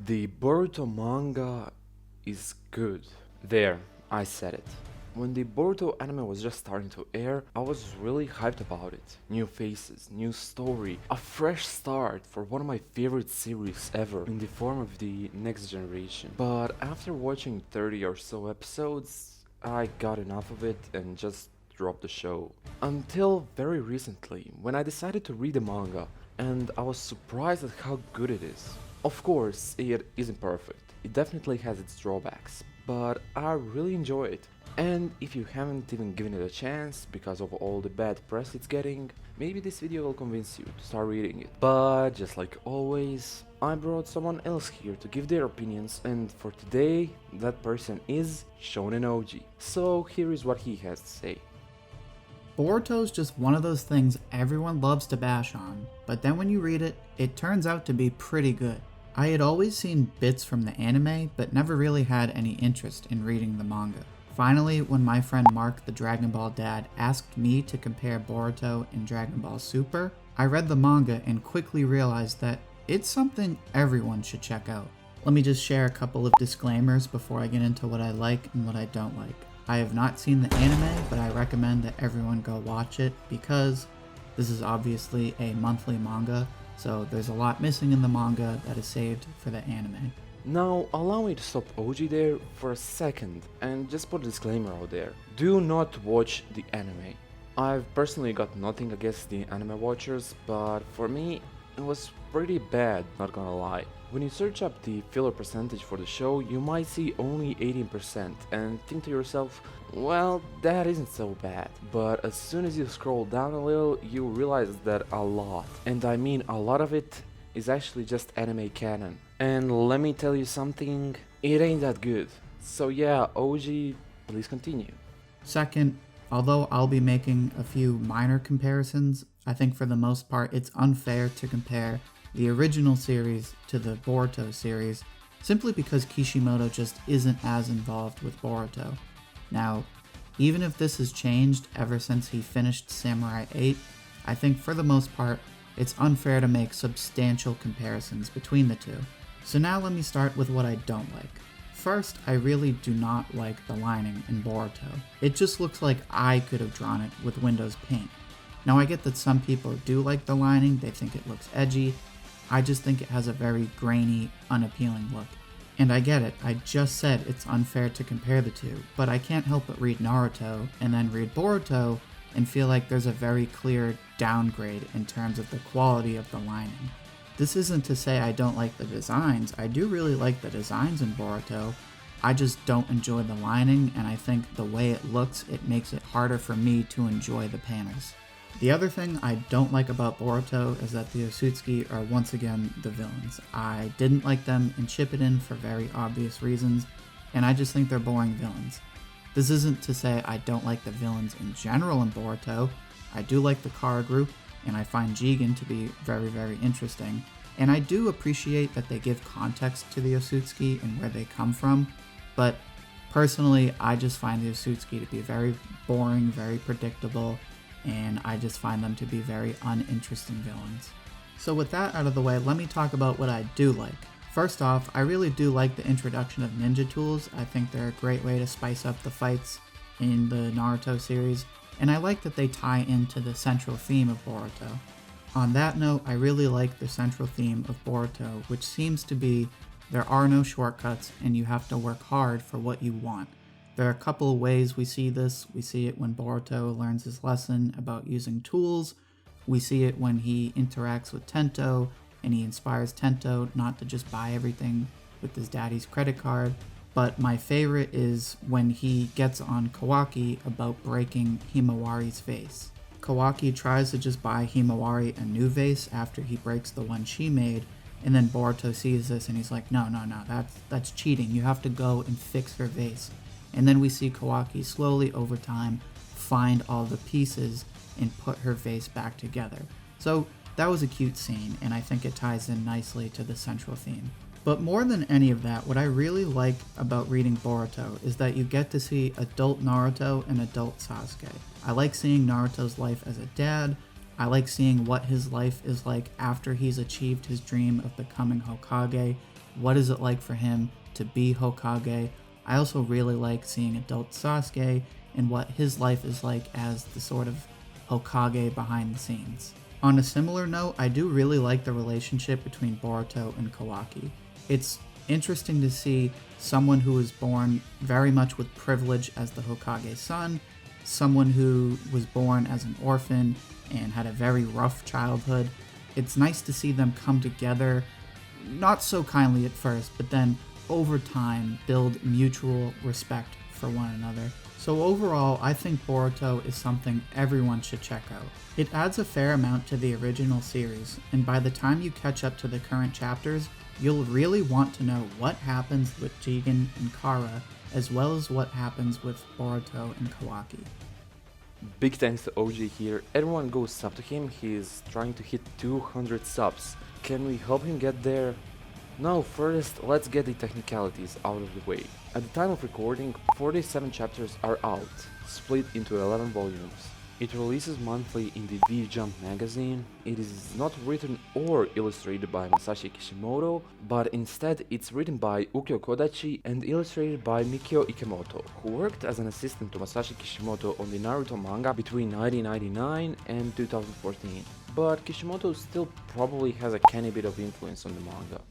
The Boruto manga is good. There, I said it. When the Boruto anime was just starting to air, I was really hyped about it. New faces, new story, a fresh start for one of my favorite series ever in the form of the Next Generation. But after watching 30 or so episodes, I got enough of it and just dropped the show. Until very recently, when I decided to read the manga, and I was surprised at how good it is. Of course, it isn't perfect. It definitely has its drawbacks, but I really enjoy it. And if you haven't even given it a chance because of all the bad press it's getting, maybe this video will convince you to start reading it. But just like always, I brought someone else here to give their opinions, and for today, that person is Shonen Ouji. So here is what he has to say. Boruto's just one of those things everyone loves to bash on, but then when you read it, it turns out to be pretty good. I had always seen bits from the anime, but never really had any interest in reading the manga. Finally, when my friend Mark the Dragon Ball dad asked me to compare Boruto and Dragon Ball Super, I read the manga and quickly realized that it's something everyone should check out. Let me just share a couple of disclaimers before I get into what I like and what I don't like. I have not seen the anime, but I recommend that everyone go watch it because this is obviously a monthly manga, so there's a lot missing in the manga that is saved for the anime. Now, allow me to stop Ouji there for a second and just put a disclaimer out there. Do not watch the anime. I've personally got nothing against the anime watchers, but for me, it was pretty bad, not gonna lie. When you search up the filler percentage for the show, you might see only 18% and think to yourself, well, that isn't so bad. But as soon as you scroll down a little, you realize that a lot, and I mean a lot of it, is actually just anime canon. And let me tell you something, it ain't that good. So yeah, Ouji, please continue. Second, although I'll be making a few minor comparisons, I think for the most part it's unfair to compare the original series to the Boruto series, simply because Kishimoto just isn't as involved with Boruto. Now, even if this has changed ever since he finished Samurai 8, I think for the most part, it's unfair to make substantial comparisons between the two. So now let me start with what I don't like. First, I really do not like the lining in Boruto. It just looks like I could have drawn it with Windows Paint. Now I get that some people do like the lining, they think it looks edgy. I just think it has a very grainy, unappealing look. And I get it, I just said it's unfair to compare the two, but I can't help but read Naruto and then read Boruto and feel like there's a very clear downgrade in terms of the quality of the lining. This isn't to say I don't like the designs, I do really like the designs in Boruto, I just don't enjoy the lining, and I think the way it looks, it makes it harder for me to enjoy the panels. The other thing I don't like about Boruto is that the Osutsuki are once again the villains. I didn't like them in Shippuden for very obvious reasons, and I just think they're boring villains. This isn't to say I don't like the villains in general in Boruto. I do like the Kara group, and I find Jigen to be very, very interesting. And I do appreciate that they give context to the Osutsuki and where they come from, but personally, I just find the Osutsuki to be very boring, very predictable, and I just find them to be very uninteresting villains. So with that out of the way, let me talk about what I do like. First off, I really do like the introduction of ninja tools. I think they're a great way to spice up the fights in the Naruto series, and I like that they tie into the central theme of Boruto. On that note, I really like the central theme of Boruto, which seems to be there are no shortcuts and you have to work hard for what you want. There are a couple of ways we see this. We see it when Boruto learns his lesson about using tools. We see it when he interacts with Tento and he inspires Tento not to just buy everything with his daddy's credit card. But my favorite is when he gets on Kawaki about breaking Himawari's vase. Kawaki tries to just buy Himawari a new vase after he breaks the one she made, and then Boruto sees this and he's like, no, that's cheating. You have to go and fix her vase. And then we see Kawaki slowly over time find all the pieces and put her vase back together. So that was a cute scene, and I think it ties in nicely to the central theme. But more than any of that, what I really like about reading Boruto is that you get to see adult Naruto and adult Sasuke. I like seeing Naruto's life as a dad. I like seeing what his life is like after he's achieved his dream of becoming Hokage, what is it like for him to be Hokage. I also really like seeing adult Sasuke and what his life is like as the sort of Hokage behind the scenes. On a similar note, I do really like the relationship between Boruto and Kawaki. It's interesting to see someone who was born very much with privilege as the Hokage's son, someone who was born as an orphan and had a very rough childhood. It's nice to see them come together, not so kindly at first, but then over time build mutual respect for one another. So overall, I think Boruto is something everyone should check out. It adds a fair amount to the original series, and by the time you catch up to the current chapters, you'll really want to know what happens with Jigen and Kara, as well as what happens with Boruto and Kawaki. Big thanks to Ouji here. Everyone go sub to him, he is trying to hit 200 subs. Can we help him get there? Now first, let's get the technicalities out of the way. At the time of recording, 47 chapters are out, split into 11 volumes. It releases monthly in the V-Jump magazine. It is not written or illustrated by Masashi Kishimoto, but instead it's written by Ukyo Kodachi and illustrated by Mikio Ikemoto, who worked as an assistant to Masashi Kishimoto on the Naruto manga between 1999 and 2014. But Kishimoto still probably has a canny bit of influence on the manga.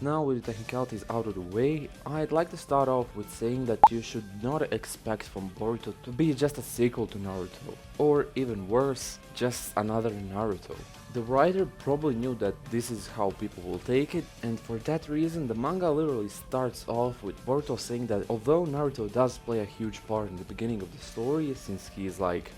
Now with the technicalities out of the way, I'd like to start off with saying that you should not expect from Boruto to be just a sequel to Naruto, or even worse, just another Naruto. The writer probably knew that this is how people will take it, and for that reason the manga literally starts off with Boruto saying that although Naruto does play a huge part in the beginning of the story, since he is like,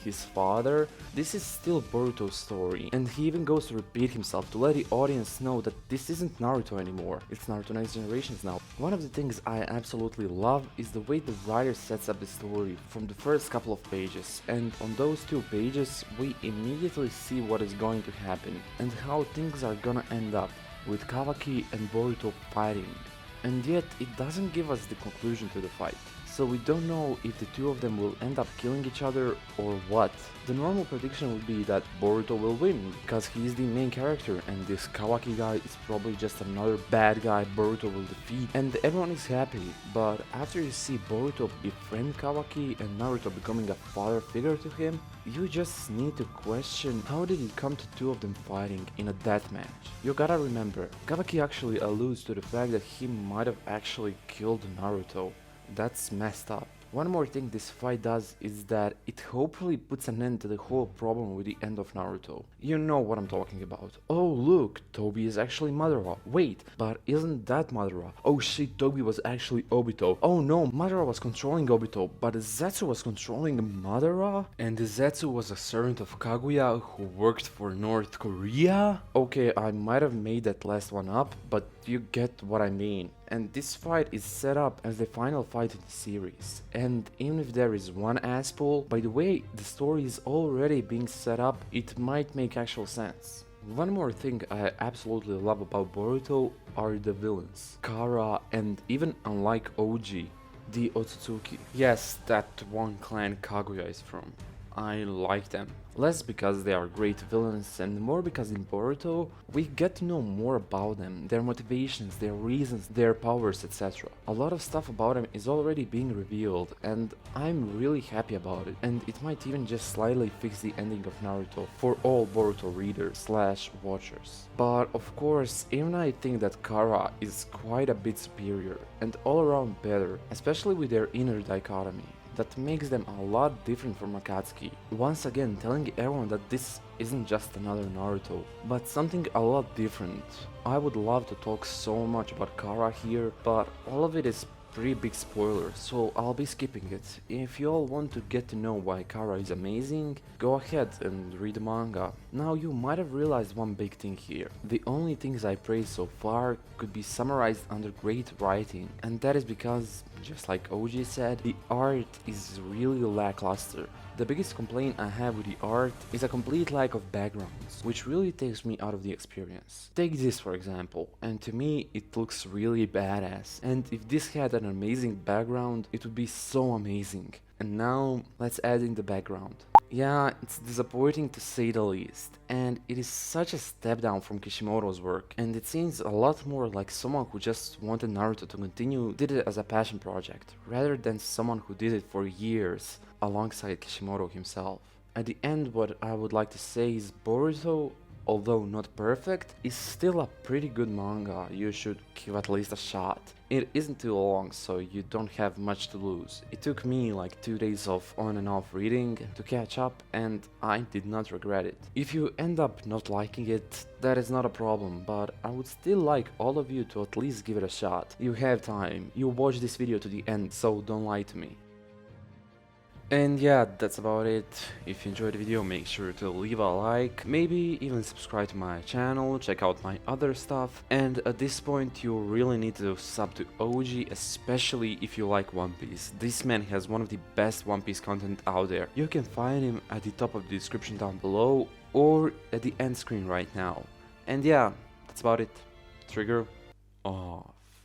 his father, this is still Boruto's story, and he even goes to repeat himself to let the audience know that this isn't Naruto anymore, it's Naruto Next Generations now. One of the things I absolutely love is the way the writer sets up the story from the first couple of pages, and on those 2 pages we immediately see what is going to happen and how things are gonna end up with Kawaki and Boruto fighting. And yet it doesn't give us the conclusion to the fight. So we don't know if the 2 of them will end up killing each other or what. The normal prediction would be that Boruto will win, because he is the main character and this Kawaki guy is probably just another bad guy Boruto will defeat and everyone is happy. But after you see Boruto befriend Kawaki and Naruto becoming a father figure to him, you just need to question how did it come to 2 of them fighting in a deathmatch. You gotta remember, Kawaki actually alludes to the fact that he might have actually killed Naruto. That's messed up. One more thing this fight does is that it hopefully puts an end to the whole problem with the end of Naruto. You know what I'm talking about. Oh look, Tobi is actually Madara. Wait, but isn't that Madara? Oh shit, Tobi was actually Obito. Oh no, Madara was controlling Obito, but Zetsu was controlling Madara? And Zetsu was a servant of Kaguya who worked for North Korea? Okay, I might have made that last one up, but you get what I mean. And this fight is set up as the final fight in the series. And even if there is one ass pull, by the way the story is already being set up, it might make actual sense. One more thing I absolutely love about Boruto are the villains, Kara and even unlike Ouji, the Otsutsuki. Yes, that one clan Kaguya is from. I like them. Less because they are great villains and more because in Boruto we get to know more about them, their motivations, their reasons, their powers, etc. A lot of stuff about them is already being revealed and I'm really happy about it, and it might even just slightly fix the ending of Naruto for all Boruto readers / watchers. But of course, even I think that Kara is quite a bit superior and all around better, especially with their inner dichotomy that makes them a lot different from Akatsuki. Once again telling everyone that this isn't just another Naruto, but something a lot different. I would love to talk so much about Kara here, but all of it is pretty big spoiler, so I'll be skipping it. If you all want to get to know why Kara is amazing, go ahead and read the manga. Now you might have realized one big thing here. The only things I praised so far could be summarized under great writing, and that is because, just like Ouji said, the art is really lackluster. The biggest complaint I have with the art is a complete lack of backgrounds, which really takes me out of the experience. Take this for example, and to me it looks really badass, and if this had an amazing background, it would be so amazing. And now let's add in the background. Yeah, it's disappointing to say the least, and it is such a step down from Kishimoto's work, and it seems a lot more like someone who just wanted Naruto to continue, did it as a passion project, rather than someone who did it for years alongside Kishimoto himself. At the end, what I would like to say is Boruto, although not perfect, is still a pretty good manga you should give at least a shot. It isn't too long, so you don't have much to lose. It took me like 2 days of on and off reading to catch up, and I did not regret it. If you end up not liking it, that is not a problem, but I would still like all of you to at least give it a shot. You have time, you watch this video to the end, so don't lie to me. And yeah, that's about it. If you enjoyed the video, make sure to leave a like, maybe even subscribe to my channel, check out my other stuff, and at this point you really need to sub to Ouji, especially if you like One Piece. This man has one of the best One Piece content out there. You can find him at the top of the description down below, or at the end screen right now. And yeah, that's about it. Trigger off.